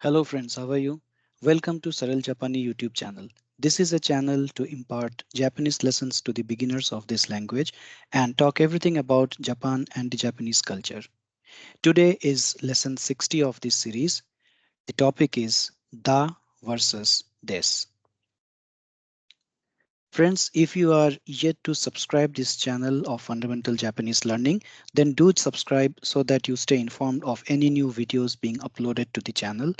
Hello friends, how are you? Welcome to Saral Japani YouTube channel. This is a channel to impart Japanese lessons to the beginners of this language and talk everything about Japan and the Japanese culture. Today is lesson 60 of this series. The topic is da versus des. Friends, if you are yet to subscribe this channel of Fundamental Japanese Learning, then do subscribe so that you stay informed of any new videos being uploaded to the channel.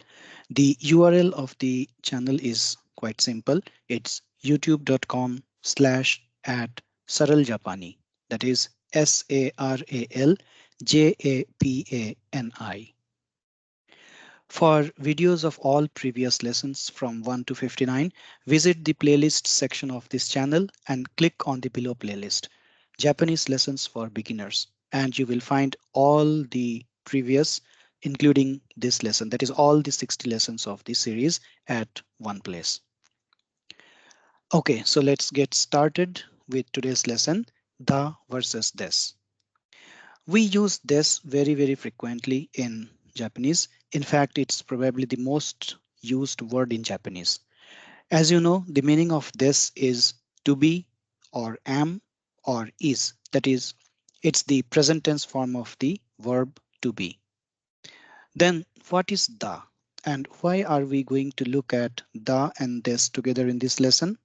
The URL of the channel is quite simple. It's youtube.com/at Saral Japani. That is SARALJAPANI. For videos of all previous lessons from 1 to 59, visit the playlist section of this channel and click on the below playlist, Japanese Lessons for Beginners, and you will find all the previous, including this lesson, that is all the 60 lessons of this series at one place. Okay, so let's get started with today's lesson, the versus des. We use des very frequently in Japanese. In fact, it's probably the most used word in Japanese. As you know, the meaning of des is to be or am or is. That is, it's the present tense form of the verb to be. Then what is da? And why are we going to look at da and des together in this lesson?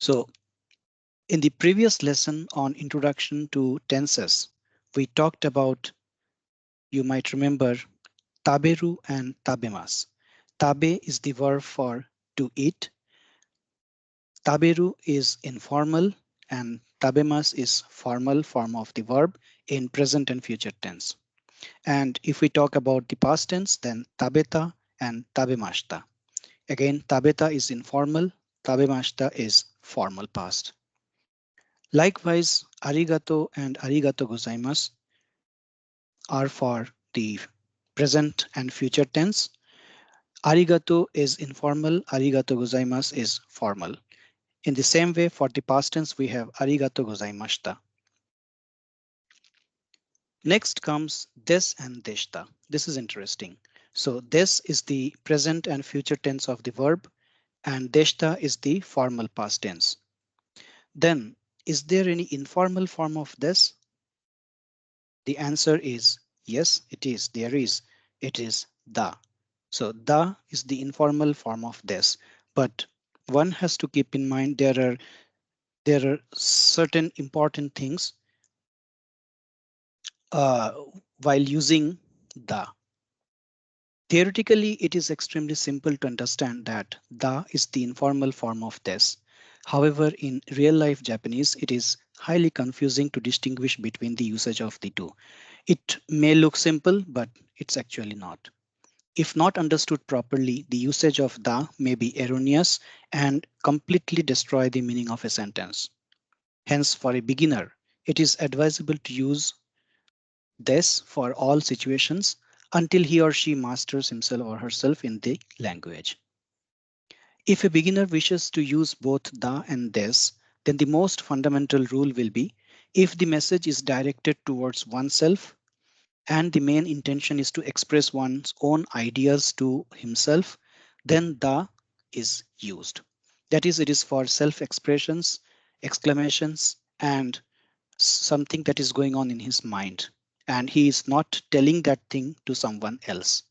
So in the previous lesson on introduction to tenses, we talked about, you might remember, taberu and tabemas. Tabe is the verb for to eat. Taberu is informal and tabemas is formal form of the verb in present and future tense. And if we talk about the past tense, then tabeta and tabemashita. Again, tabeta is informal, tabemashita is formal past. Likewise, arigato and arigato gozaimasu are for the present and future tense. Arigato is informal, arigato gozaimasu is formal. In the same way, for the past tense, we have arigato gozaimashita. Next comes des and deshita. This is interesting. So des is the present and future tense of the verb, and deshita is the formal past tense. Then, is there any informal form of des? The answer is yes, it is. There is. It is da. So da is the informal form of des. But one has to keep in mind there are certain important things uh, while using the. Theoretically, it is extremely simple to understand that the is the informal form of des. However, in real life Japanese, it is highly confusing to distinguish between the usage of the two. It may look simple, but it's actually not. If not understood properly, the usage of the may be erroneous and completely destroy the meaning of a sentence. Hence, for a beginner, it is advisable to use this for all situations until he or she masters himself or herself in the language. If a beginner wishes to use both the and this, then the most fundamental rule will be if the message is directed towards oneself and the main intention is to express one's own ideas to himself, then the is used. That is, it is for self-expressions, exclamations, and something that is going on in his mind, and he is not telling that thing to someone else.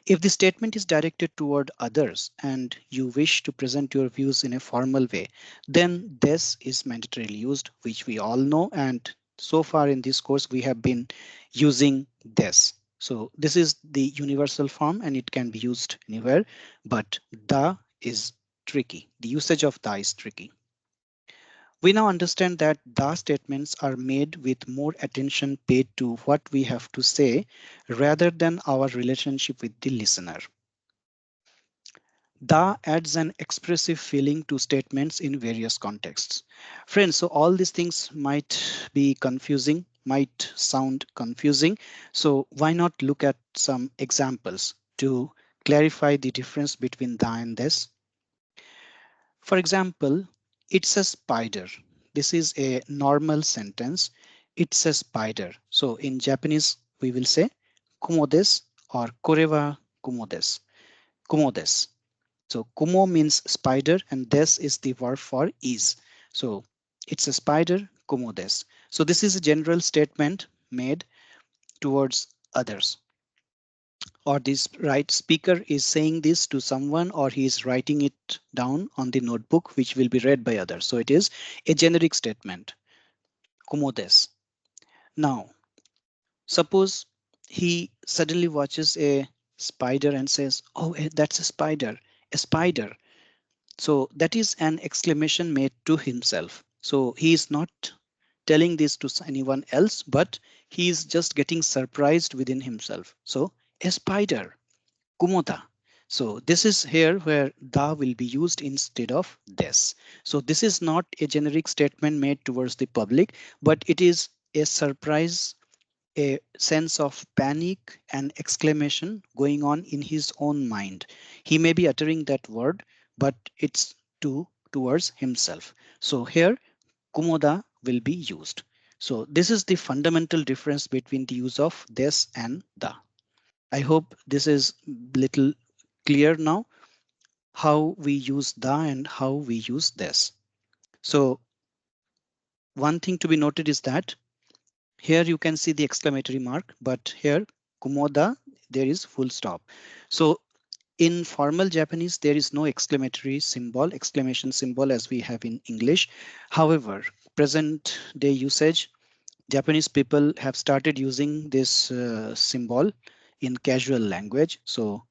If the statement is directed toward others and you wish to present your views in a formal way, then this is mandatorily used, which we all know. And so far in this course, we have been using this. So this is the universal form and it can be used anywhere, but the is tricky. The usage of the is tricky. We now understand that the statements are made with more attention paid to what we have to say rather than our relationship with the listener. The adds an expressive feeling to statements in various contexts. Friends, so all these things might be confusing, might sound confusing. So why not look at some examples to clarify the difference between the and this? For example, it's a spider. This is a normal sentence. It's a spider. So in Japanese, we will say kumodes or koreva kumodes. Kumodes. So kumo means spider and des is the verb for is. So it's a spider, kumodes. So this is a general statement made towards others, or this right speaker is saying this to someone, or he is writing it down on the notebook which will be read by others. So it is a generic statement, kumodes. Now suppose he suddenly watches a spider and says, oh, that's a spider, a spider. So that is an exclamation made to himself. So he is not telling this to anyone else, but he is just getting surprised within himself. So a spider, kumoda. So this is here where da will be used instead of des. So this is not a generic statement made towards the public, but it is a surprise, a sense of panic and exclamation going on in his own mind. He may be uttering that word, but it's towards himself. So here kumoda will be used. So this is the fundamental difference between the use of this and the. I hope this is little clear now how we use the and how we use this. So one thing to be noted is that here you can see the exclamatory mark, but here kumoda there is full stop. So in formal Japanese, there is no exclamatory symbol, exclamation symbol as we have in English. However, present day usage, Japanese people have started using this symbol in casual language. So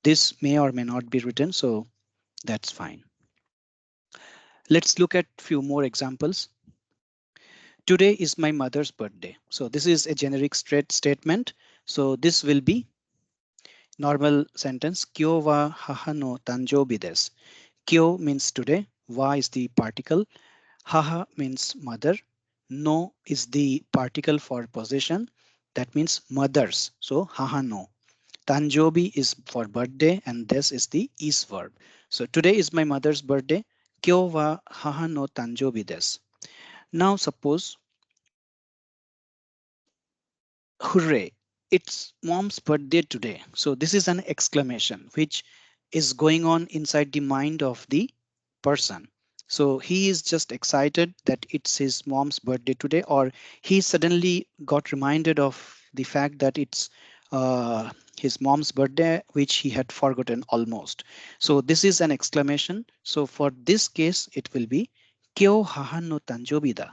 this may or may not be written. So that's fine. Let's look at few more examples. Today is my mother's birthday. So this is a generic straight statement. So this will be normal sentence. Kyo wa haha no tanjoubi desu. Kyo means today. Wa is the particle. Haha means mother. No is the particle for possession. That means mothers. So haha no. Tanjobi is for birthday and this is the is verb. So today is my mother's birthday. Kyo wa haha no tanjobi desu. Now suppose, hooray, it's mom's birthday today. So this is an exclamation which is going on inside the mind of the person. So he is just excited that it's his mom's birthday today, or he suddenly got reminded of the fact that it's his mom's birthday, which he had forgotten almost. So this is an exclamation. So for this case, it will be Kyo haha no tanjobi da.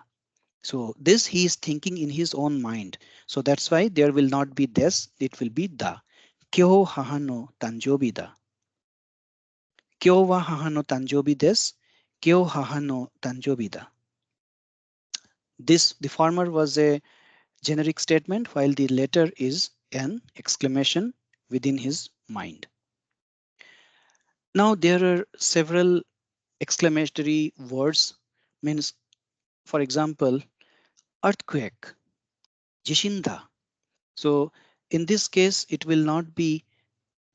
So this he is thinking in his own mind. So that's why there will not be this, it will be da. Kyo haha no tanjobi da. Kyo wa haha no tanjobi desu. Kyo haha no tanjobi da. This, the former was a generic statement while the latter is an exclamation within his mind. Now there are several exclamatory words, means for example, earthquake, jishinda. So in this case, it will not be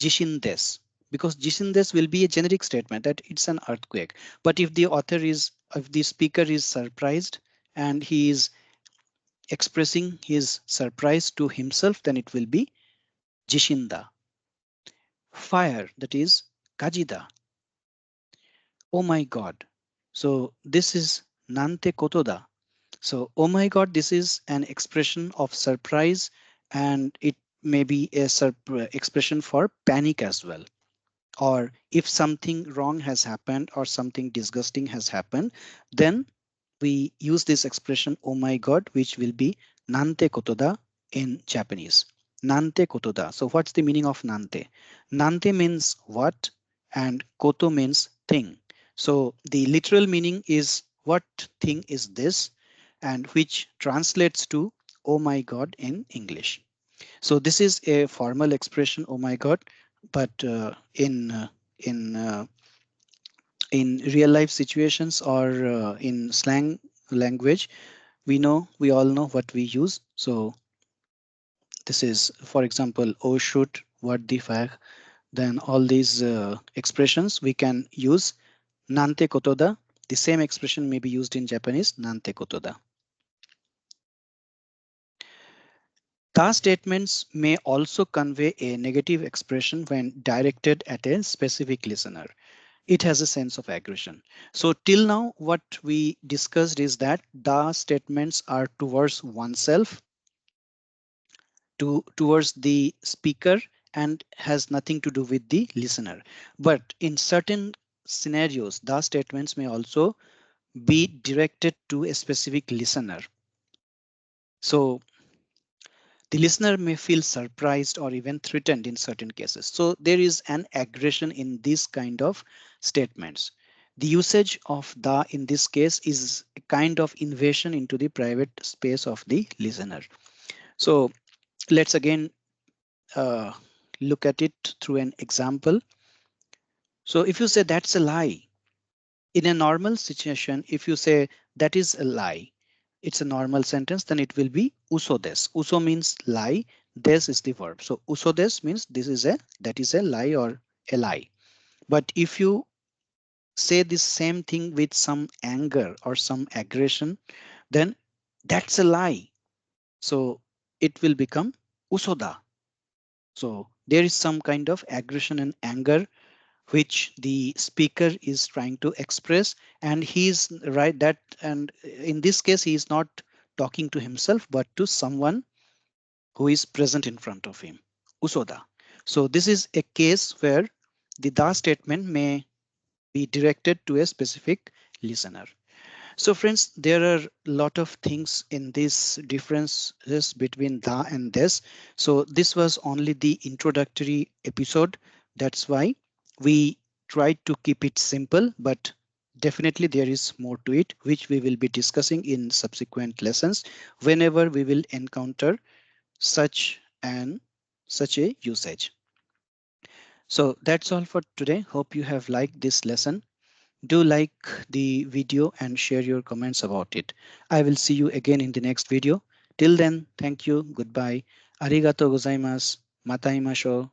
Jishindes, because Jishindes will be a generic statement that it's an earthquake. But if the author is, if the speaker is surprised and he is expressing his surprise to himself, then it will be Jishinda. Fire, that is Kajida. Oh my God. So this is Nante Kotoda. So, oh my God, this is an expression of surprise, and it may be a expression for panic as well. Or if something wrong has happened or something disgusting has happened, then we use this expression, oh my God, which will be nante kotoda in Japanese. Nante kotoda. So what's the meaning of nante? Nante means what and koto means thing. So the literal meaning is what thing is this, and which translates to oh my God in English. So this is a formal expression, oh my God, but in in real life situations or in slang language, we all know what we use. So this is, for example, oh shoot, what the fuck. Then all these expressions we can use nante kotoda. The same expression may be used in Japanese, nante kotoda. The statements may also convey a negative expression when directed at a specific listener. It has a sense of aggression. So till now, what we discussed is that the statements are towards oneself, towards the speaker, and has nothing to do with the listener. But in certain scenarios, the statements may also be directed to a specific listener. So the listener may feel surprised or even threatened in certain cases. So there is an aggression in this kind of statements. The usage of the in this case is a kind of invasion into the private space of the listener. So let's again uh, look at it through an example. So if you say that's a lie, in a normal situation, if you say that is a lie, it's a normal sentence, then it will be uso des. Uso means lie, des is the verb. So uso des means this is a that is a lie or a lie. But if you say this same thing with some anger or some aggression, then that's a lie. So it will become usoda. So there is some kind of aggression and anger which the speaker is trying to express, and he's right that, and in this case he is not talking to himself but to someone who is present in front of him, usoda. So this is a case where the da statement may be directed to a specific listener. So friends, there are a lot of things in this differences between the and this. So this was only the introductory episode. That's why we tried to keep it simple, but definitely there is more to it, which we will be discussing in subsequent lessons whenever we will encounter such and such a usage. So that's all for today. Hope you have liked this lesson. Do like the video and share your comments about it. I will see you again in the next video. Till then, thank you. Goodbye. Arigato gozaimasu. Matai masho.